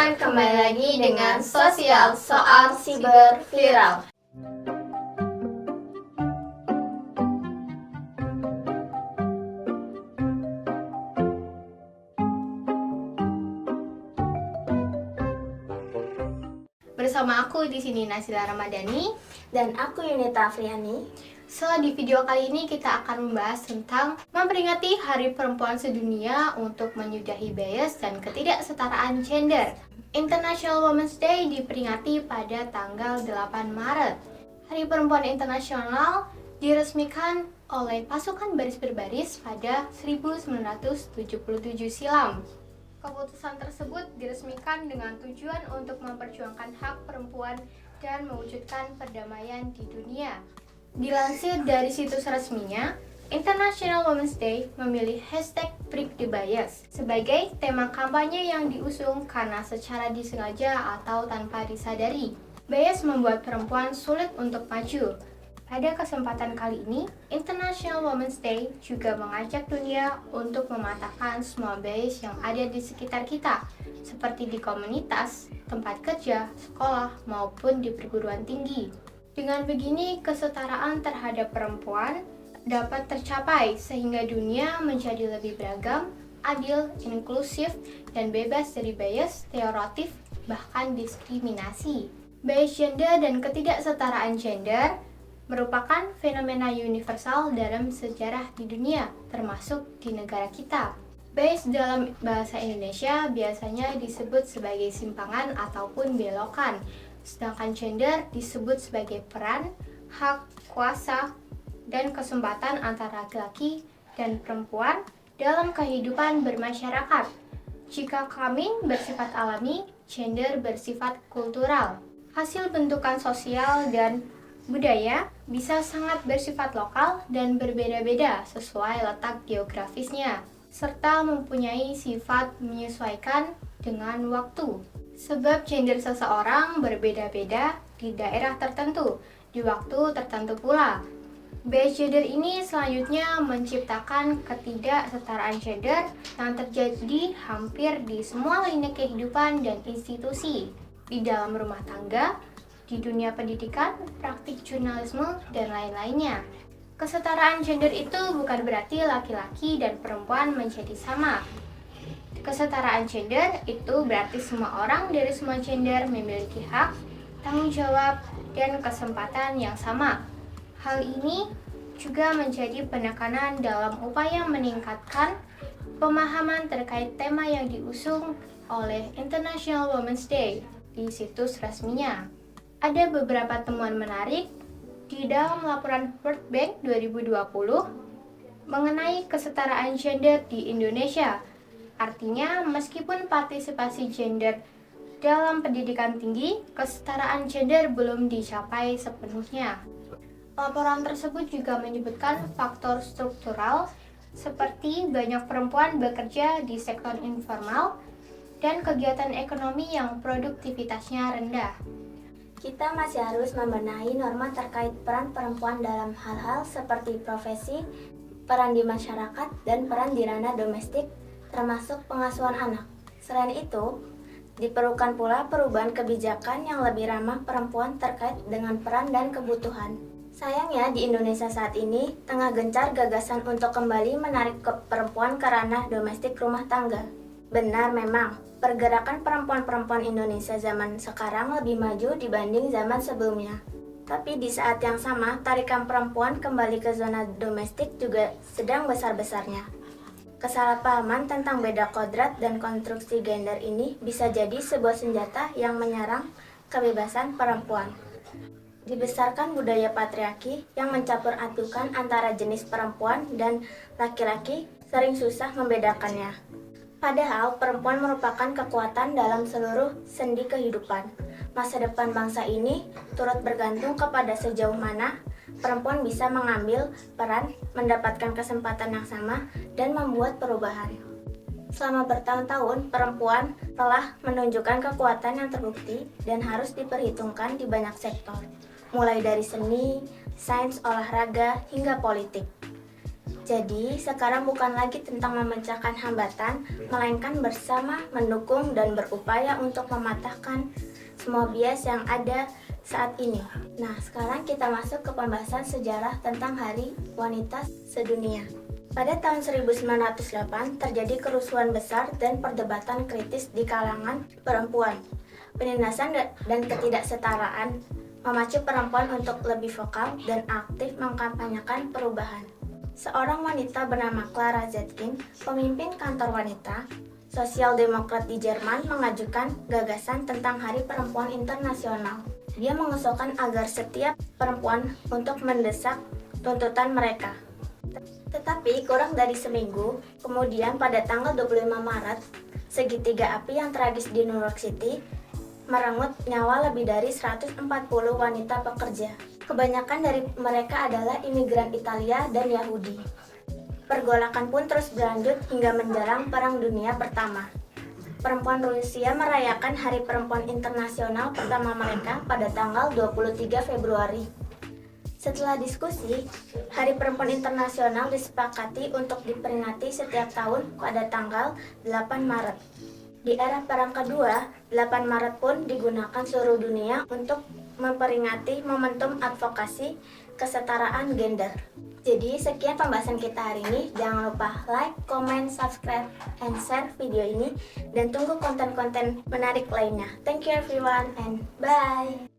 teman-teman, kembali lagi dengan Sosial Soal Siber Viral. Bersama aku di sini Nasila Ramadhani dan aku Yunita Afriani. So, di video kali ini kita akan membahas tentang memperingati Hari Perempuan Sedunia untuk menyudahi bias dan ketidaksetaraan gender. International Women's Day diperingati pada tanggal 8 Maret. Hari Perempuan Internasional diresmikan oleh pasukan baris berbaris pada 1977 silam. Keputusan tersebut diresmikan dengan tujuan untuk memperjuangkan hak perempuan dan mewujudkan perdamaian di dunia. Dilansir dari situs resminya, International Women's Day memilih hashtag Break the Bias sebagai tema kampanye yang diusung karena secara disengaja atau tanpa disadari, bias membuat perempuan sulit untuk maju. Pada kesempatan kali ini, International Women's Day juga mengajak dunia untuk mematahkan semua bias yang ada di sekitar kita, seperti di komunitas, tempat kerja, sekolah, maupun di perguruan tinggi. Dengan begini, kesetaraan terhadap perempuan dapat tercapai sehingga dunia menjadi lebih beragam, adil, inklusif, dan bebas dari bias, stereotip, bahkan diskriminasi. Bias gender dan ketidaksetaraan gender merupakan fenomena universal dalam sejarah di dunia, termasuk di negara kita. Bias dalam bahasa Indonesia biasanya disebut sebagai simpangan ataupun belokan, sedangkan gender disebut sebagai peran, hak, kuasa, dan kesempatan antara laki-laki dan perempuan dalam kehidupan bermasyarakat. Jika kelamin bersifat alami, gender bersifat kultural. Hasil bentukan sosial dan budaya bisa sangat bersifat lokal dan berbeda-beda sesuai letak geografisnya, serta mempunyai sifat menyesuaikan dengan waktu. Sebab gender seseorang berbeda-beda di daerah tertentu, di waktu tertentu pula. Bias gender ini selanjutnya menciptakan ketidaksetaraan gender yang terjadi hampir di semua lini kehidupan dan institusi, di dalam rumah tangga, di dunia pendidikan, praktik jurnalisme, dan lain-lainnya. Kesetaraan gender itu bukan berarti laki-laki dan perempuan menjadi sama. Kesetaraan gender itu berarti semua orang dari semua gender memiliki hak, tanggung jawab, dan kesempatan yang sama. Hal ini juga menjadi penekanan dalam upaya meningkatkan pemahaman terkait tema yang diusung oleh International Women's Day di situs resminya. Ada beberapa temuan menarik di dalam laporan World Bank 2020 mengenai kesetaraan gender di Indonesia. Artinya, meskipun partisipasi gender dalam pendidikan tinggi, kesetaraan gender belum dicapai sepenuhnya. Laporan tersebut juga menyebutkan faktor struktural seperti banyak perempuan bekerja di sektor informal dan kegiatan ekonomi yang produktivitasnya rendah. Kita masih harus membenahi norma terkait peran perempuan dalam hal-hal seperti profesi, peran di masyarakat, dan peran di ranah domestik, termasuk pengasuhan anak. Selain itu, diperlukan pula perubahan kebijakan yang lebih ramah perempuan terkait dengan peran dan kebutuhan. Sayangnya di Indonesia saat ini tengah gencar gagasan untuk kembali menarik perempuan ke ranah domestik rumah tangga. Benar memang, pergerakan perempuan-perempuan Indonesia zaman sekarang lebih maju dibanding zaman sebelumnya. Tapi di saat yang sama, tarikan perempuan kembali ke zona domestik juga sedang besar-besarnya. Kesalahpahaman tentang beda kodrat dan konstruksi gender ini bisa jadi sebuah senjata yang menyerang kebebasan perempuan. Dibesarkan budaya patriarki yang mencampur adukan antara jenis perempuan dan laki-laki sering susah membedakannya. Padahal perempuan merupakan kekuatan dalam seluruh sendi kehidupan. Masa depan bangsa ini turut bergantung kepada sejauh mana perempuan bisa mengambil peran, mendapatkan kesempatan yang sama, dan membuat perubahan. Selama bertahun-tahun, perempuan telah menunjukkan kekuatan yang terbukti dan harus diperhitungkan di banyak sektor, mulai dari seni, sains, olahraga, hingga politik. Jadi, sekarang bukan lagi tentang memecahkan hambatan, melainkan bersama mendukung dan berupaya untuk mematahkan semua bias yang ada saat ini. Nah, sekarang kita masuk ke pembahasan sejarah tentang Hari Wanita Sedunia. Pada tahun 1908, terjadi kerusuhan besar dan perdebatan kritis di kalangan perempuan. Penindasan dan ketidaksetaraan memacu perempuan untuk lebih vokal dan aktif mengkampanyekan perubahan. Seorang wanita bernama Clara Zetkin, pemimpin kantor wanita, sosial demokrat di Jerman, mengajukan gagasan tentang Hari Perempuan Internasional. Dia mengusulkan agar setiap perempuan untuk mendesak tuntutan mereka. Tetapi kurang dari seminggu, kemudian pada tanggal 25 Maret, segitiga api yang tragis di New York City merenggut nyawa lebih dari 140 wanita pekerja. Kebanyakan dari mereka adalah imigran Italia dan Yahudi. Pergolakan pun terus berlanjut hingga menjelang Perang Dunia Pertama. Perempuan Rusia merayakan Hari Perempuan Internasional pertama mereka pada tanggal 23 Februari. Setelah diskusi, Hari Perempuan Internasional disepakati untuk diperingati setiap tahun pada tanggal 8 Maret. Di era Perang Kedua, 8 Maret pun digunakan seluruh dunia untuk memperingati momentum advokasi kesetaraan gender. Jadi sekian pembahasan kita hari ini. Jangan lupa like, comment, subscribe, and share video ini. Dan tunggu konten-konten menarik lainnya. Thank you everyone and bye!